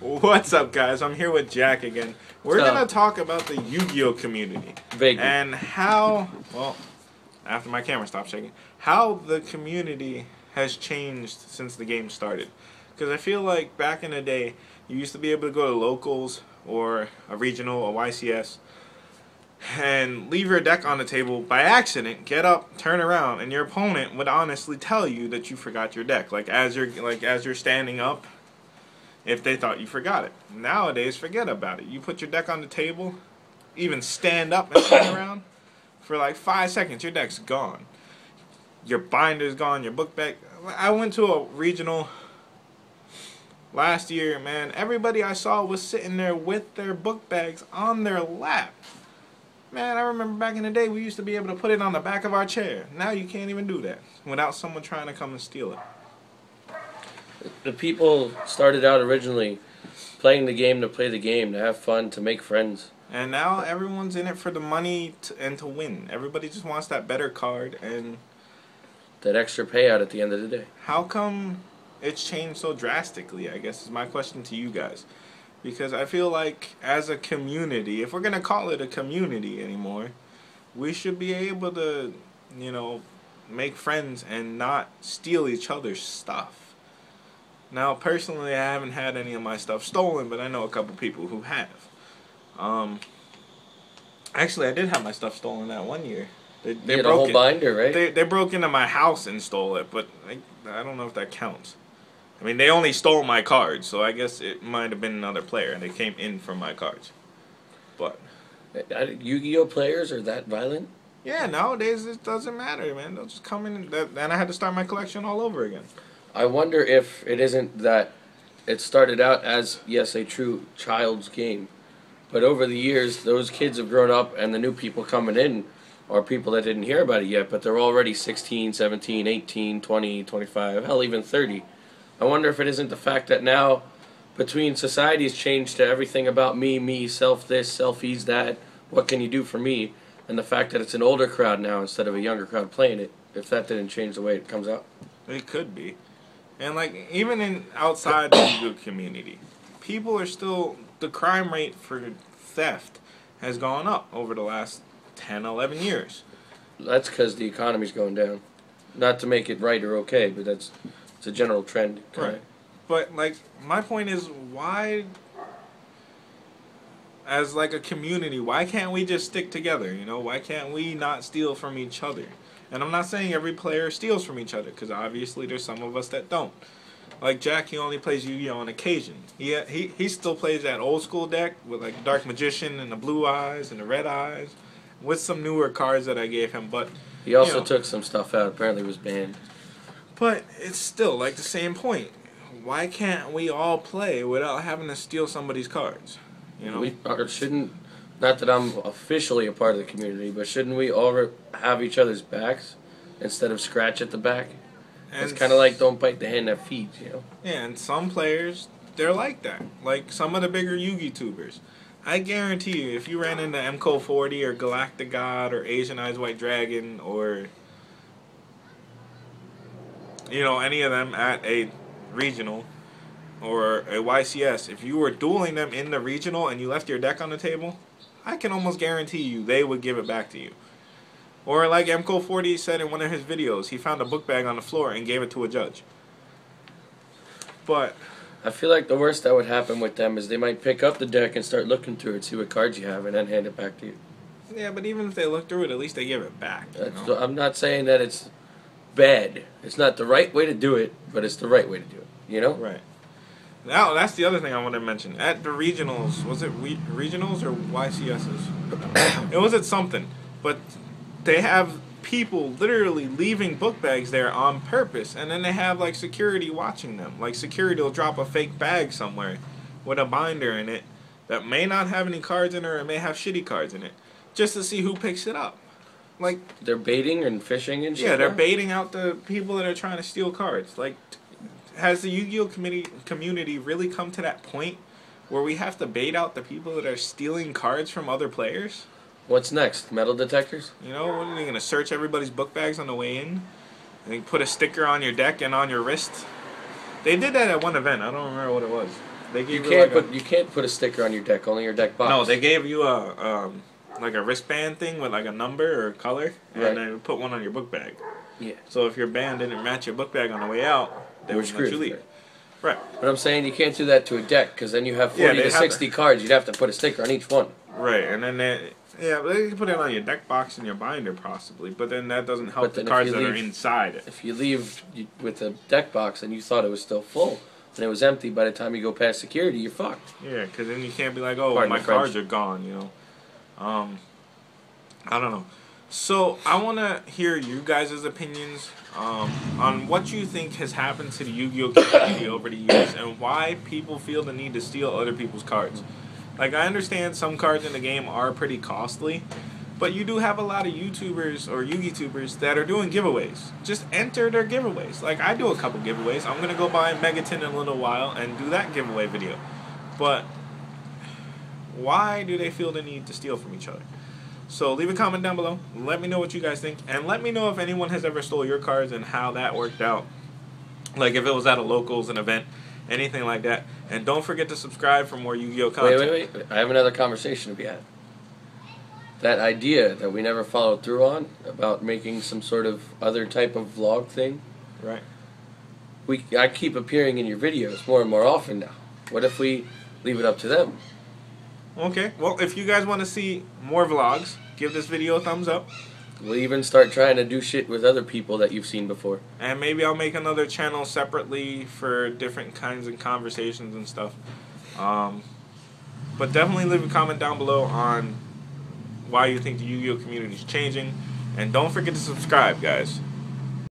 What's up, guys? I'm here with Jack again. We're going to talk about the Yu-Gi-Oh community. Vaguely. And how, well, after my camera stopped shaking, how the community has changed since the game started. Because I feel like back in the day, you used to be able to go to locals or a regional, a YCS, and leave your deck on the table by accident, get up, turn around, and your opponent would honestly tell you that you forgot your deck. Like as you're standing up, if they thought you forgot it. Nowadays, forget about it. You put your deck on the table, even stand up and turn around, for like 5 seconds, your deck's gone. Your binder's gone, your book bag. I went to a regional last year, man. Everybody I saw was sitting there with their book bags on their lap. Man, I remember back in the day, we used to be able to put it on the back of our chair. Now you can't even do that without someone trying to come and steal it. The people started out originally playing the game to play the game, to have fun, to make friends. And now everyone's in it for the money and to win. Everybody just wants that better card. And that extra payout at the end of the day. How come it's changed so drastically, I guess, is my question to you guys. Because I feel like as a community, if we're going to call it a community anymore, we should be able to, make friends and not steal each other's stuff. Now, personally, I haven't had any of my stuff stolen, but I know a couple people who have. Actually, I did have my stuff stolen that one year. They had a whole binder, right? They broke into my house and stole it, but I don't know if that counts. I mean, they only stole my cards, so I guess it might have been another player, and they came in for my cards. But Yu-Gi-Oh players are that violent? Yeah, nowadays it doesn't matter, man. They'll just come in, and I had to start my collection all over again. I wonder if it isn't that it started out as, yes, a true child's game, but over the years, those kids have grown up, and the new people coming in are people that didn't hear about it yet, but they're already 16, 17, 18, 20, 25, hell, even 30. I wonder if it isn't the fact that now, between society's changed to everything about me, self this, selfies that, what can you do for me, and the fact that it's an older crowd now instead of a younger crowd playing it, if that didn't change the way it comes out. It could be. And even outside the Yu-Gi-Oh community, people are still, the crime rate for theft has gone up over the last 10, 11 years. That's because the economy's going down. Not to make it right or okay, but it's a general trend. Right. But, my point is, why, as, a community, why can't we just stick together, Why can't we not steal from each other? And I'm not saying every player steals from each other, because obviously there's some of us that don't. Like Jack, he only plays Yu-Gi-Oh on occasion. He still plays that old school deck with, Dark Magician and the blue eyes and the red eyes, with some newer cards that I gave him, but he also took some stuff out. Apparently it was banned. But it's still the same point. Why can't we all play without having to steal somebody's cards? We shouldn't. Not that I'm officially a part of the community, but shouldn't we all have each other's backs instead of scratch at the back? And it's kind of like don't bite the hand that feeds, Yeah, and some players, they're like that. Like some of the bigger Yugi tubers. I guarantee you, if you ran into MCO 40 or Galactic God or Asian Eyes White Dragon or any of them at a regional or a YCS, if you were dueling them in the regional and you left your deck on the table, I can almost guarantee you they would give it back to you. Or like MCO 40 said in one of his videos, he found a book bag on the floor and gave it to a judge. But I feel like the worst that would happen with them is they might pick up the deck and start looking through it, see what cards you have, and then hand it back to you. Yeah, but even if they look through it, at least they give it back. I'm not saying that it's bad. It's not the right way to do it, but it's the right way to do it, Right. Now, that's the other thing I want to mention. At the regionals, was it regionals or YCSs? It was at something. But they have people literally leaving book bags there on purpose, and then they have, security watching them. Security will drop a fake bag somewhere with a binder in it that may not have any cards in it or may have shitty cards in it, just to see who picks it up. They're baiting and fishing and shit? Yeah, they're baiting out the people that are trying to steal cards. Has the Yu-Gi-Oh community really come to that point where we have to bait out the people that are stealing cards from other players? What's next? Metal detectors? What are they going to search everybody's book bags on the way in? And put a sticker on your deck and on your wrist? They did that at one event. I don't remember what it was. They You gave can't like put you can't put a sticker on your deck. Only your deck box. no, they gave you a like a wristband thing with like a number or color, and Right. then put one on your book bag. Yeah. So if your band didn't match your book bag on the way out, they You were wouldn't let you screwed. leave. Right. But I'm saying you can't do that to a deck because then you have 40 Yeah, to they'd have 60 cards. You'd have to put a sticker on each one. Right, and then yeah, but they can put it on your deck box and your binder possibly, but then that doesn't help But the then if cards you that are leave- inside it. If you leave with a deck box and you thought it was still full and it was empty by the time you go past security, you're fucked. Yeah, because then you can't be like, oh, Pardon my the French. cards are gone, you know. I don't know. So I want to hear you guys' opinions on what you think has happened to the Yu-Gi-Oh community over the years and why people feel the need to steal other people's cards. Like, I understand some cards in the game are pretty costly, but you do have a lot of YouTubers or Yugi-tubers that are doing giveaways. Just enter their giveaways. Like, I do a couple giveaways. I'm going to go buy Megaton in a little while and do that giveaway video. But why do they feel the need to steal from each other? So leave a comment down below. Let me know what you guys think. And let me know if anyone has ever stole your cards and how that worked out. Like if it was at a locals, an event, anything like that. And don't forget to subscribe for more Yu-Gi-Oh content. Wait. I have another conversation to be had. That idea that we never followed through on about making some sort of other type of vlog thing. Right. I keep appearing in your videos more and more often now. What if we leave it up to them? Okay. Well, if you guys want to see more vlogs, give this video a thumbs up. We'll even start trying to do shit with other people that you've seen before. And maybe I'll make another channel separately for different kinds of conversations and stuff. But definitely leave a comment down below on why you think the Yu-Gi-Oh community is changing. And don't forget to subscribe, guys.